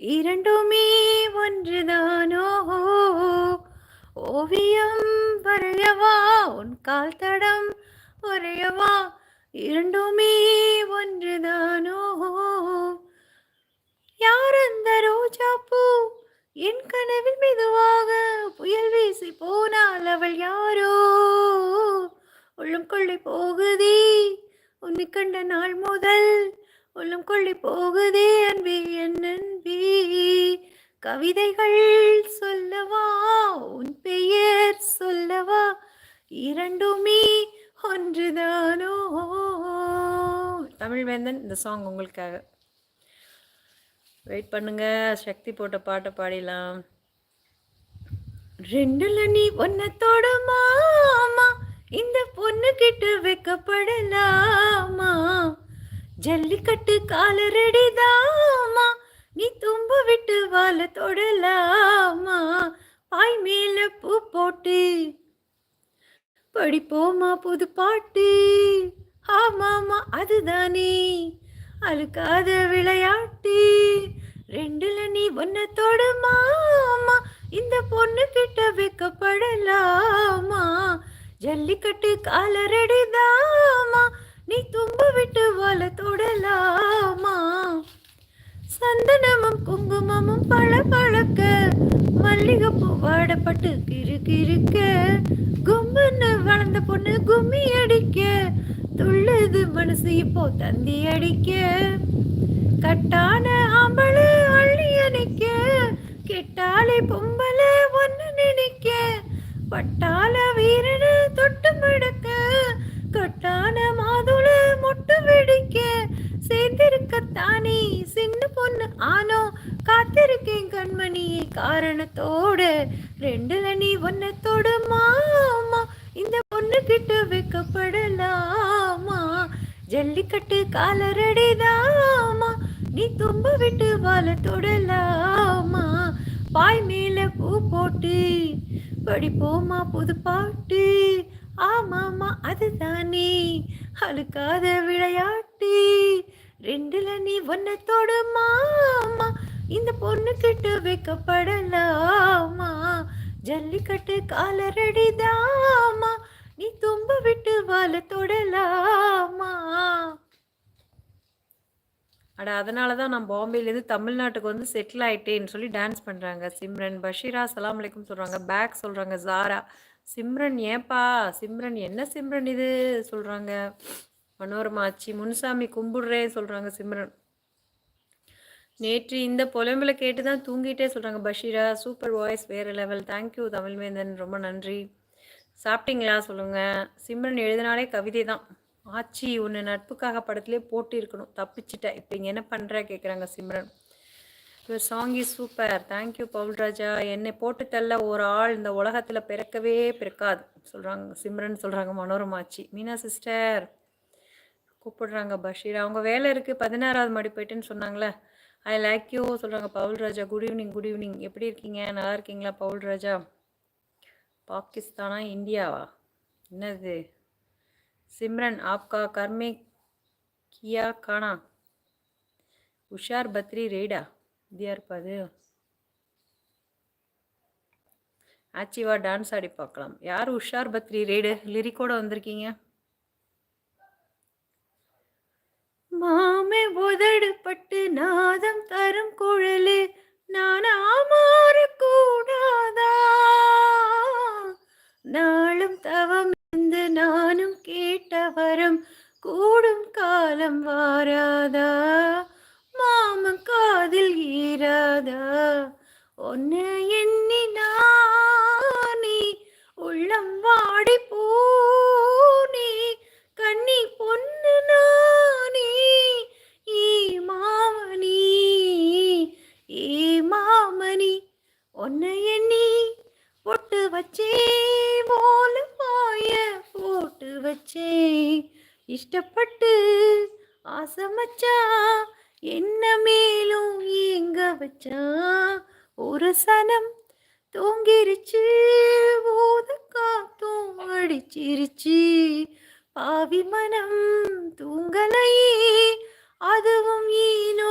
இரண்டுமே ஒன்றுதானோ ஓவியம் வரையவா உன் கால் தடம் வரையவா இரண்டுமே ஒன்றுதானோ யார் அந்த ரோஜா பூ என் கனவில் மெதுவாக புயல் வீசி போனால் அவள் யாரோ உள்ளம் கொள்ளை போகுதே உன்னை கண்ட நாள் முதல் உள்ளம் கொள்ளை போகுதே அன்பே என் அன்பே கவிதைகள் சொல்லவா உன் பெயர் சொல்லவா இரண்டுமே ஒன்றுதானோ. தமிழ்வேந்தன் இந்த சாங் உங்களுக்காக. வெயிட் பண்ணுங்க, சக்தி போட்ட பாட்டை பாடிடலாம். ரெண்டுல நீ ஒன்னத்தோட மாமா இந்த பொண்ணு கிட்ட வைக்கப்படலாமா ஜல்லிக்கட்டு கால ரெடிதாமா நீ தும்ப விட்டு வாழ தொடலாமா பாய் மேல பூ போட்டு படிப்போமா புது பாட்டு ஆமாமா அதுதானே அழுக்காத விளையாட்டு ரெண்டுல நீ ஒன்னத்தோட மாமா இந்த பொண்ணு கிட்ட வைக்கப்படலாமா ஜல்லிக்கட்டு கால ரெடிதாமா நீ தும்ப விட்டு வாழ தொடலாமா சந்தனமும் குங்குமமும் பழ பழக்க மல்லிகைப்பூ வாடப்பட்டு கிரு கிருக்க கும்பன்னு வளர்ந்த பொண்ணு கும்மி அடிக்க துள்ளுது மனசு இப்போ தந்தி அடிக்க கட்டான ஆம்பள அள்ளி அணைக்க கெட்டாலே பொம்பல ஒன்னு நினைக்க பட்டால வீரனு தொட்டு மடக்க கட்டான மாதுள மொட்டு வெடிக்க சேர்ந்திருக்கத்தானே சின்ன பொண்ணு ஆனோ காத்திருக்கேன் கண்மணி காரணத்தோட ரெண்டுல நீ ஒன்னத்தோடு மாமா இந்த பொண்ணு கிட்ட வைக்கப்படலாமா ஜல்லிக்கட்டு காலரடிதாமா நீ தும்ப விட்டு வாழ தொடலாமா பாய் மேல பூ போட்டு படிப்போமா புது பாட்டு ஆமாமா அதுதானே அழுக்காத விளையாட்டு ரெண்டுல நீ ஒன்னத்தோடு மாமா இந்த பொண்ணு கிட்ட வைக்கப்படலாமா ஜல்லிக்கட்டு காலரடிதாமா நீ தும்ப விட்டு வாழ தொடலாமா. அட அதனால தான் நான் பாம்பேலேருந்து தமிழ்நாட்டுக்கு வந்து செட்டில் ஆயிட்டேன்னு சொல்லி டான்ஸ் பண்ணுறாங்க. சிம்ரன் பஷீரா சலாம் அலைக்கும் சொல்கிறாங்க. பேக் சொல்கிறாங்க. ஜாரா சிம்ரன் ஏப்பா சிம்ரன் என்ன சிம்ரன் இது சொல்கிறாங்க. மனோரமாச்சி முனுசாமி கும்பிடுறேன் சொல்கிறாங்க. சிம்ரன் நேற்று இந்த புலம்புல கேட்டு தான் தூங்கிட்டே சொல்கிறாங்க. பஷீரா சூப்பர் வாய்ஸ் வேறு லெவல். தேங்க்யூ தமிழ்வேந்தன், ரொம்ப நன்றி. சாப்பிட்டீங்களா சொல்லுங்கள். சிம்ரன் எழுதினாலே கவிதை தான். ஆச்சி உன்னை நட்புக்காக படத்துலேயே போட்டு இருக்கணும், தப்பிச்சிட்டேன், இப்போ இங்கே என்ன பண்ணுற கேட்குறாங்க Simran. Your song is super. Thank you Paulraja. என்னை போட்டு தள்ள ஒரு ஆள் இந்த உலகத்தில் பிறக்கவே பிறக்காது சொல்கிறாங்க சிம்ரன் சொல்கிறாங்க. மனோரமாச்சி மீனா சிஸ்டர் கூப்பிடுறாங்க. பஷீரா அவங்க வேலை இருக்குது 16வது மாடி போயிட்டுன்னு சொன்னாங்களே. ஐ லைக் யூ சொல்கிறாங்க Paulraja. Good evening good evening. எப்படி இருக்கீங்க, நல்லா இருக்கீங்களா பவுல்ராஜா? பாகிஸ்தானா இந்தியாவா என்னது? सिमरन आपका कर में किया खाना உஷார் பத்ரி ரேடா இருப்பது ஆச்சிவா டான்ஸ் ஆடி பார்க்கலாம். யார் உஷார் பத்ரி ரேடு லிரிக்கோட வந்திருக்கீங்க? மாமே உதடு பட்டு நாதம் தரும் குழலு நான் ஆமாற கூடாதா நாளும் தவம் இருந்து நானும் கேட்ட வரம் கூடும் காலம் வாராதா மாமன் காதில் ஈராதா ஒன்னு எண்ணி நானே உள்ளம் வாடி போனே கண்ணி பொண்ணு நானே ஈ மாமணி ஈ மாமணி ஒன்னு எண்ணி பொட்டு வச்சே போல பாய போட்டு வச்சே இஷ்டப்பட்டு ஆசமச்சா என்ன மேலும் எங்க வச்சா ஒரு சனம் தூங்கிருச்சு போத காத்தும் அடிச்சிருச்சு பாவி மனம் தூங்கலையே அதுவும் ஏனோ